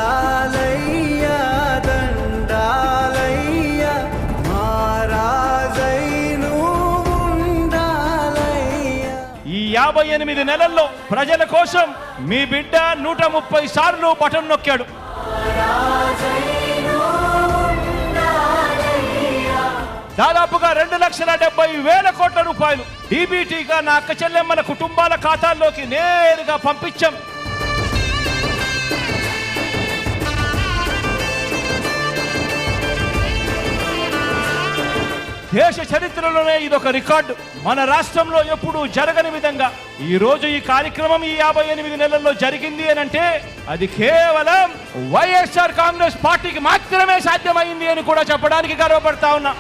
దండాలయ్యా దండాలయ్యా మహారాజై నువ్వు ఉండాలయ్యా. ఈ 58 నెలల్లో ప్రజల కోసం మీ బిడ్డ 130 సార్లు బటన్ నొక్కాడు. దాదాపుగా 2,70,000 కోట్ల రూపాయలు డీబీటీగా నా అక్క చెల్లెమ్మల కుటుంబాల ఖాతాల్లోకి నేరుగా పంపించాం. దేశ చరిత్రలోనే ఇదొక రికార్డు. మన రాష్ట్రంలో ఎప్పుడూ జరగని విధంగా ఈ రోజు ఈ కార్యక్రమం ఈ 58 నెలల్లో జరిగింది అని అంటే అది కేవలం వైఎస్ఆర్ కాంగ్రెస్ పార్టీకి మాత్రమే సాధ్యమైంది అని కూడా చెప్పడానికి గర్వపడతా ఉన్నా.